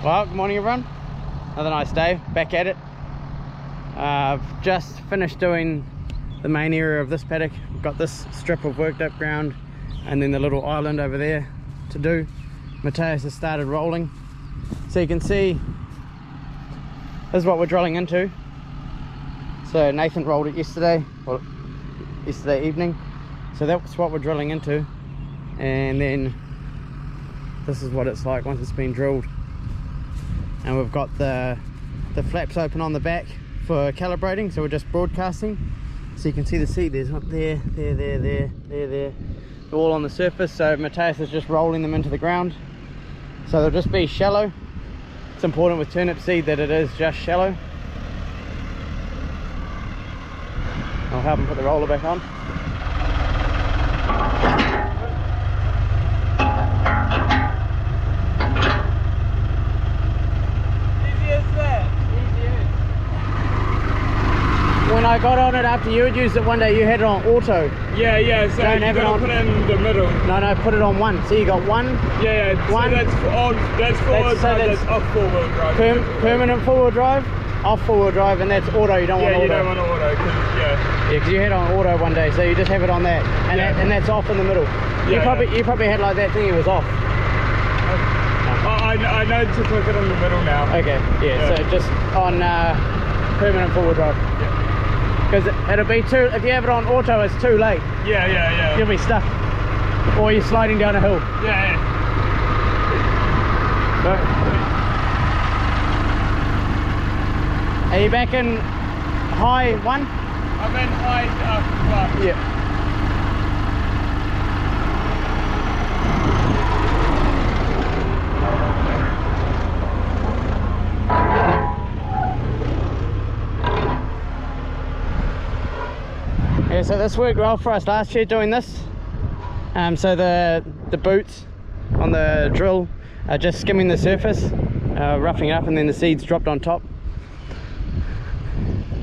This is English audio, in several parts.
Well, good morning everyone. Another nice day, back at it. I've just finished doing the main area of this paddock. We've got this strip of worked up ground and then the little island over there to do. Mateus has started rolling. So you can see, this is what we're drilling into. So Nathan rolled it yesterday, well, yesterday evening. So that's what we're drilling into. And then this is what it's like once it's been drilled. And we've got the flaps open on the back for calibrating, so we're just broadcasting. So you can see the seed, there's up there, there. They're all on the surface, so Mateus is just rolling them into the ground. So they'll just be shallow. It's important with turnip seed that it is just shallow. I'll help him put the roller back on. When I got on it after you had used it one day, you had it on auto. Yeah, so don't have it on. Put it in the middle. No, put it on one. So you got one. Yeah. One. So that's forward drive. That's off four-wheel drive. Permanent four-wheel drive, off four-wheel drive, and that's auto. You don't want auto. Yeah, you don't want auto. Yeah, because you had on auto one day, so you just have it on that, and and that's off in the middle. You probably had like that thing. It was off. I know to click it in the middle now. Okay. Yeah. So just on permanent four-wheel drive. Yeah. Because it'll be too, if you have it on auto, it's too late. Yeah. You'll be stuck. Or you're sliding down a hill. Yeah. Are you back in high one? I'm in high one. Yeah. Yeah, so this worked well for us last year doing this. So the boots on the drill are just skimming the surface, roughing it up, and then the seeds dropped on top.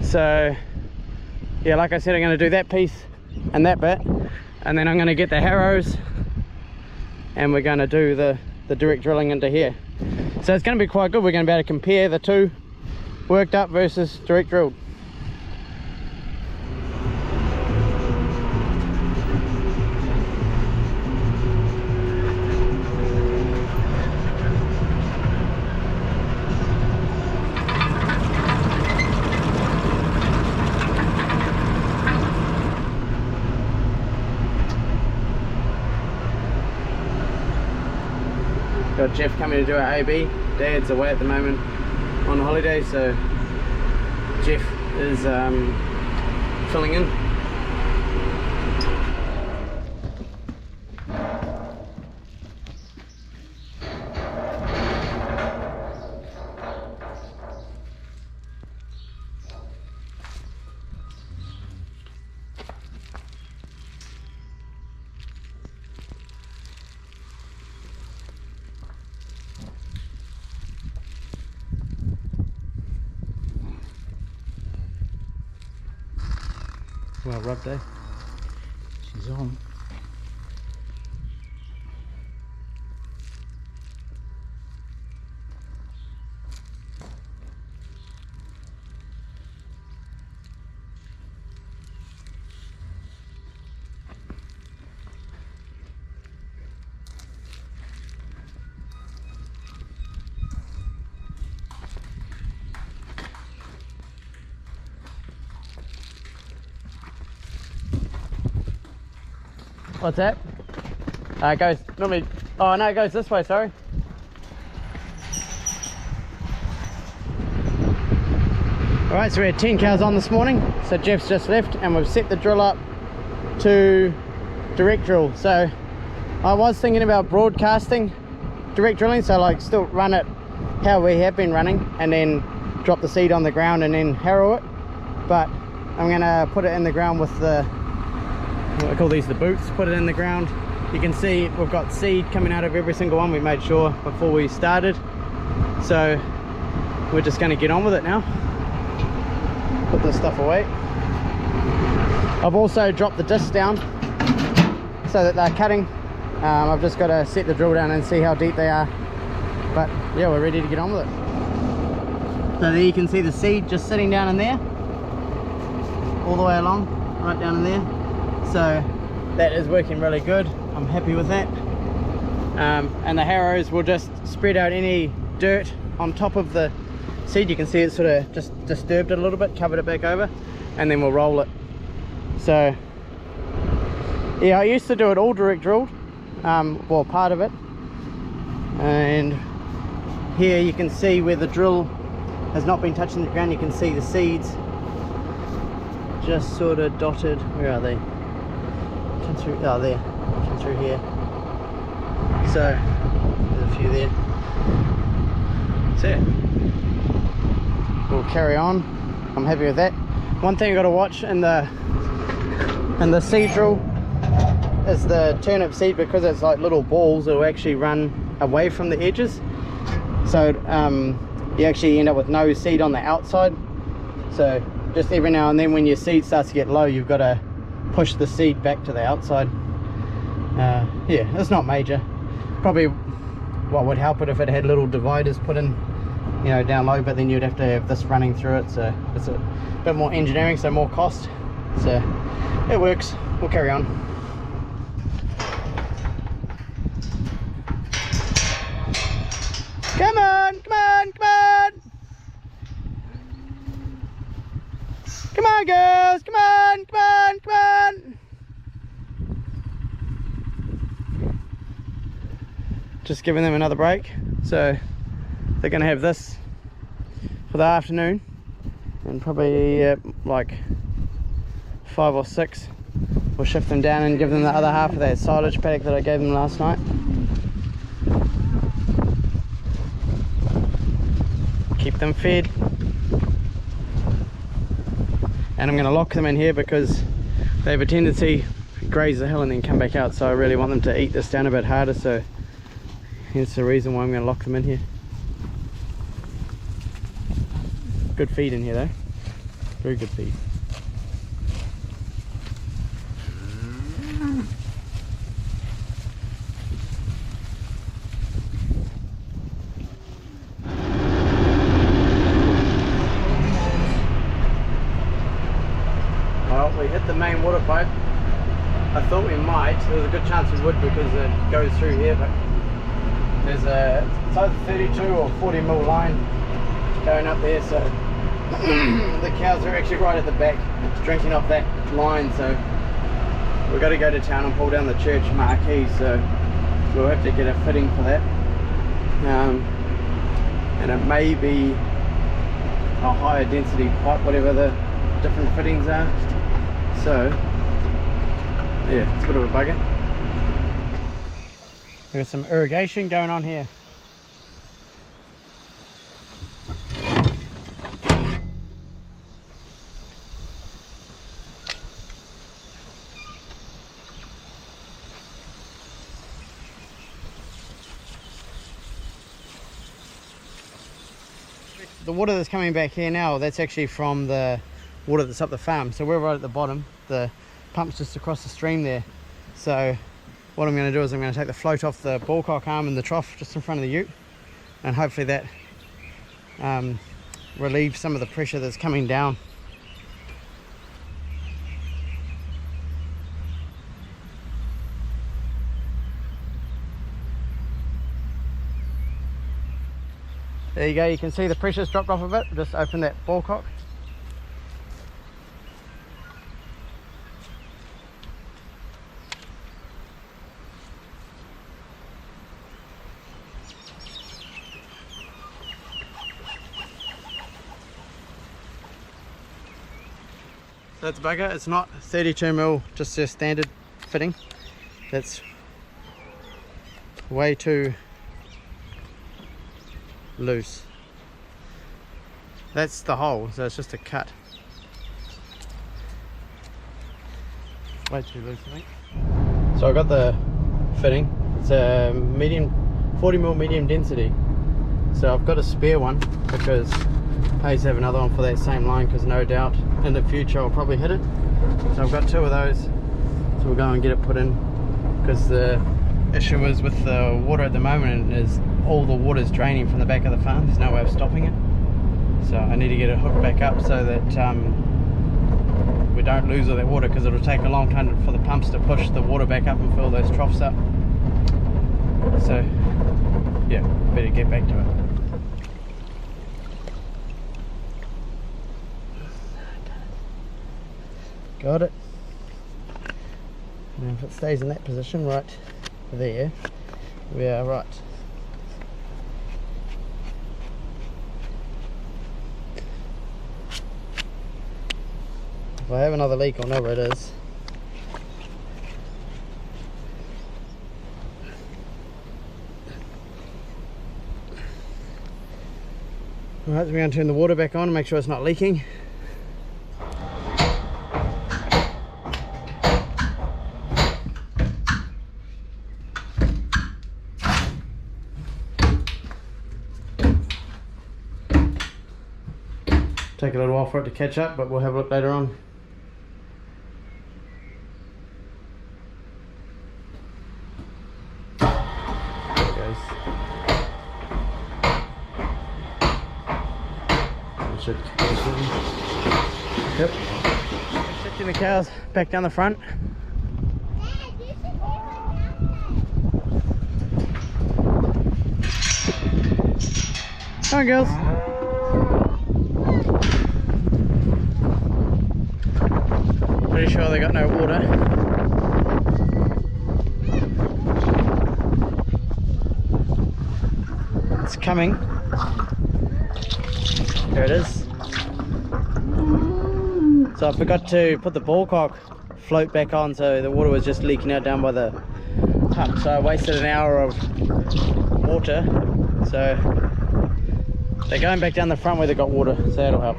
So yeah, like I said, I'm going to do that piece and that bit, and then I'm going to get the harrows and we're going to do the direct drilling into here. So it's going to be quite good. We're going to be able to compare the two, worked up versus direct drilled. Got Jeff coming to do our AB. Dad's away at the moment on holiday, so Jeff is filling in. Well rubbed, eh? She's on. What's that? It goes normally. Oh no, it goes this way. Sorry. All right, so we had 10 cows on this morning. So Jeff's just left, and we've set the drill up to direct drill. So I was thinking about broadcasting direct drilling, so like still run it how we have been running, and then drop the seed on the ground and then harrow it. But I'm gonna put it in the ground with the, I call these the boots, put it in the ground. You can see we've got seed coming out of every single one. We made sure before we started, so we're just going to get on with it now. Put this stuff away. I've also dropped the discs down so that they're cutting. I've just got to set the drill down and see how deep they are, but yeah, we're ready to get on with it. So there you can see the seed just sitting down in there, all the way along, right down in there. So that is working really good. I'm happy with that. And the harrows will just spread out any dirt on top of the seed. You can see it sort of just disturbed it a little bit, covered it back over, and then we'll roll it. So yeah, I used to do it all direct drilled, well, part of it. And here you can see where the drill has not been touching the ground. You can see the seeds just sort of dotted. Where are they? Come through, oh there, come through here. So there's a few there. That's it. We'll carry on. I'm happy with that. One thing I got to watch in the seed drill is the turnip seed, because it's like little balls. It'll actually run away from the edges, so you actually end up with no seed on the outside. So just every now and then when your seed starts to get low, you've got to push the seed back to the outside. Yeah, it's not major. Probably what would help it if it had little dividers put in, you know, down low, but then you'd have to have this running through it, so it's a bit more engineering, so more cost. So it works. We'll carry on. Come on, come on, come on! Come on, girls! Come on, come on, come on! Just giving them another break. So they're going to have this for the afternoon, and probably like 5 or 6 we'll shift them down and give them the other half of that silage paddock that I gave them last night. Keep them fed, and I'm going to lock them in here because they have a tendency to graze the hill and then come back out, so I really want them to eat this down a bit harder, so hence the reason why I'm going to lock them in here. Good feed in here though, very good feed. Well, we hit the main water pipe. I thought we might, there's a good chance we would because it goes through here, but there's it's either 32 or 40 mil line going up there, so the cows are actually right at the back drinking off that line, so we've got to go to town and pull down the church marquee, so we'll have to get a fitting for that. And it may be a higher density pipe, whatever the different fittings are, so yeah, it's a bit of a bugger. We've got some irrigation going on here. The water that's coming back here now, that's actually from the water that's up the farm. So we're right at the bottom. The pump's just across the stream there. So what I'm going to do is I'm going to take the float off the ballcock arm in the trough just in front of the ute, and hopefully that relieves some of the pressure that's coming down. There you go, you can see the pressure's dropped off a bit. Just open that ballcock. That's bugger. It's not 32 mil, just a standard fitting. That's way too loose. That's the hole, so it's just a cut. Way too loose, I think. So I got the fitting. It's a medium, 40 mil medium density. So I've got a spare one because I used to have another one for that same line, because no doubt in the future I'll probably hit it. So I've got 2 of those, so we'll go and get it put in, because the issue is with the water at the moment is all the water's draining from the back of the farm. There's no way of stopping it. So I need to get it hooked back up so that we don't lose all that water, because it'll take a long time for the pumps to push the water back up and fill those troughs up. So yeah, better get back to it. Got it. Now if it stays in that position right there, we are right. If I have another leak, I'll know where it is. Alright, so we're going to turn the water back on and make sure it's not leaking. Take a little while for it to catch up, but we'll have a look later on. There it goes. Yep. Shifting the cows back down the front. Come on, girls. Pretty sure they got no water. It's coming. There it is. So I forgot to put the ballcock float back on, so the water was just leaking out down by the pump. So I wasted an hour of water. So they're going back down the front where they got water, so that'll help.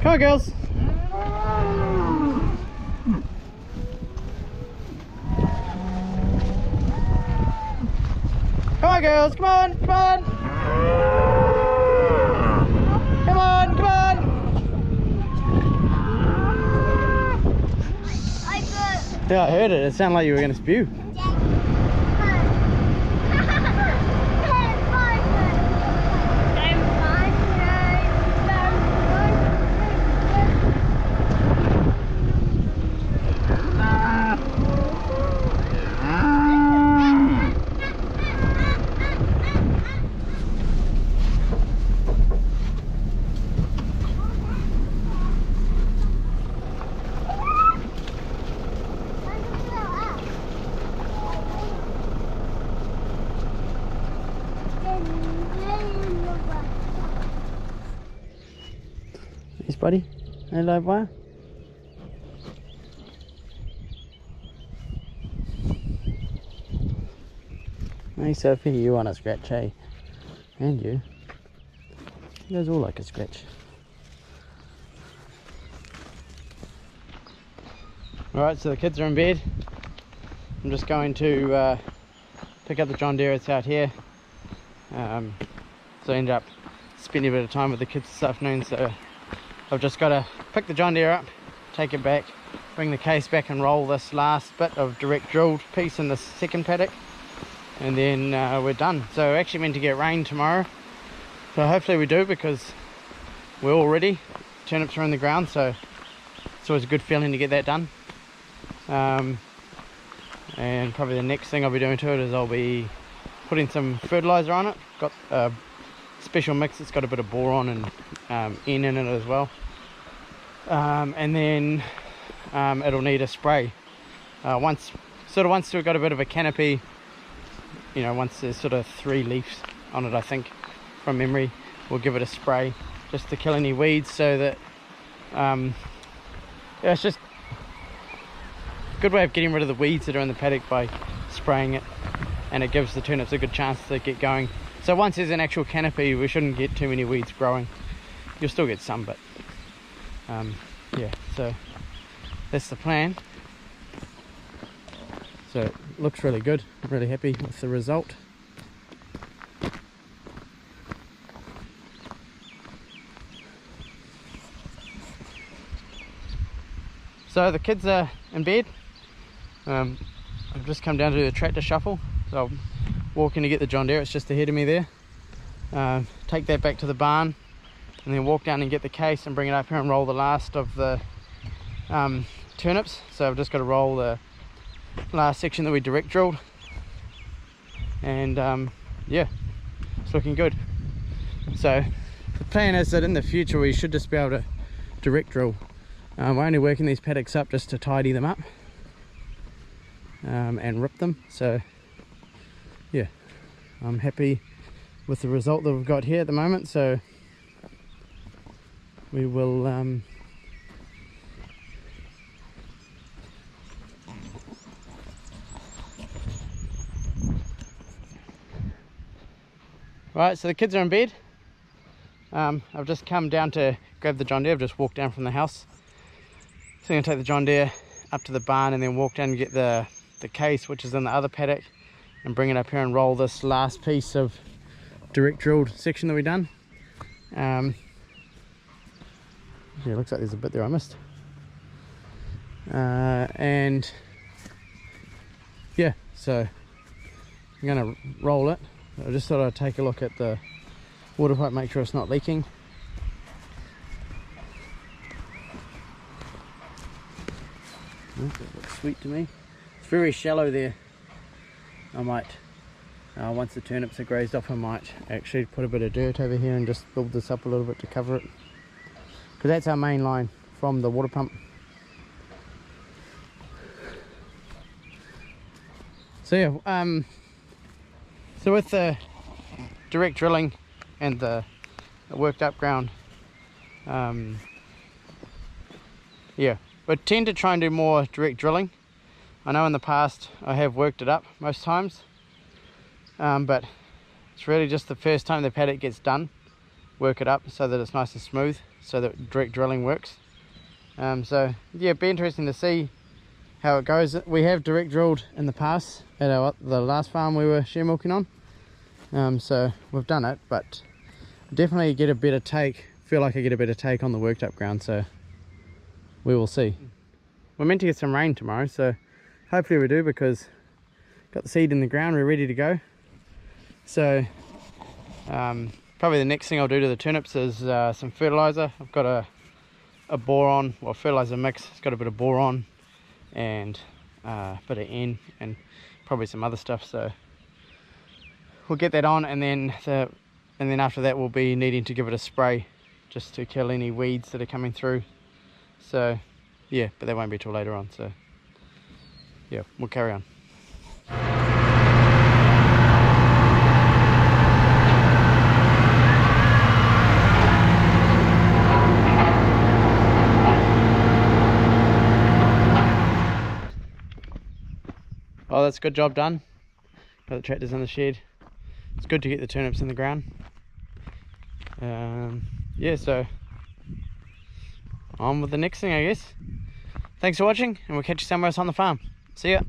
Come on, girls. Come on, girls, come on, come on! Come on, come on! Yeah, I heard it. It sounded like you were going to spew. Yes, buddy. Hey, live wire. Hey, Sophie, you want a scratch, eh? And you. You guys all like a scratch. Alright, so the kids are in bed. I'm just going to pick up the John Deere. It's out here. So I ended up spending a bit of time with the kids this afternoon, so I've just got to pick the John Deere up, take it back, bring the case back and roll this last bit of direct drilled piece in the second paddock, and then we're done. So we're actually meant to get rain tomorrow, so hopefully we do, because we're all ready. Turnips are in the ground, so it's always a good feeling to get that done. And probably the next thing I'll be doing to it is I'll be putting some fertilizer on it. Got a special mix that's got a bit of boron and N in it as well, and then it'll need a spray once we've got a bit of a canopy, you know, once there's sort of 3 leaves on it, I think from memory, we'll give it a spray just to kill any weeds, so that yeah, it's just a good way of getting rid of the weeds that are in the paddock by spraying it, and it gives the turnips a good chance to get going. So once there's an actual canopy, we shouldn't get too many weeds growing. You'll still get some, but yeah, so that's the plan. So it looks really good. I'm really happy with the result. So the kids are in bed. I've just come down to do the tractor shuffle. So I'll walking to get the John Deere. It's just ahead of me there. Take that back to the barn and then walk down and get the case and bring it up here and roll the last of the turnips. So I've just got to roll the last section that we direct drilled, and yeah, it's looking good. So the plan is that in the future we should just be able to direct drill. We're only working these paddocks up just to tidy them up and rip them. So yeah, I'm happy with the result that we've got here at the moment. So we will right, so the kids are in bed. I've just come down to grab the John Deere. I've just walked down from the house. So I'm going to take the John Deere up to the barn and then walk down and get the case, which is in the other paddock, and bring it up here and roll this last piece of direct drilled section that we've done. Yeah, it looks like there's a bit there I missed. And yeah, so I'm going to roll it. I just thought I'd take a look at the water pipe, make sure it's not leaking. Oh, that looks sweet to me. It's very shallow there. I might, once the turnips are grazed off, I might actually put a bit of dirt over here and just build this up a little bit to cover it. Because that's our main line from the water pump. So yeah, so with the direct drilling and the worked up ground, yeah, we tend to try and do more direct drilling. I know in the past I have worked it up most times, but it's really just the first time the paddock gets done, work it up so that it's nice and smooth, so that direct drilling works. So yeah, it'd be interesting to see how it goes. We have direct drilled in the past at the last farm we were share milking on, so we've done it, but definitely get a better take, feel like I get a better take on the worked up ground, so we will see. We're meant to get some rain tomorrow, so hopefully we do, because got the seed in the ground, we're ready to go. So probably the next thing I'll do to the turnips is some fertilizer. I've got a boron, well, fertilizer mix. It's got a bit of boron and a bit of N and probably some other stuff, so we'll get that on, and then after that we'll be needing to give it a spray just to kill any weeds that are coming through. So yeah, but that won't be till later on, so yeah, we'll carry on. Oh, that's a good job done. Got the tractors in the shed. It's good to get the turnips in the ground. Yeah, so on with the next thing, I guess. Thanks for watching, and we'll catch you somewhere else on the farm. See ya.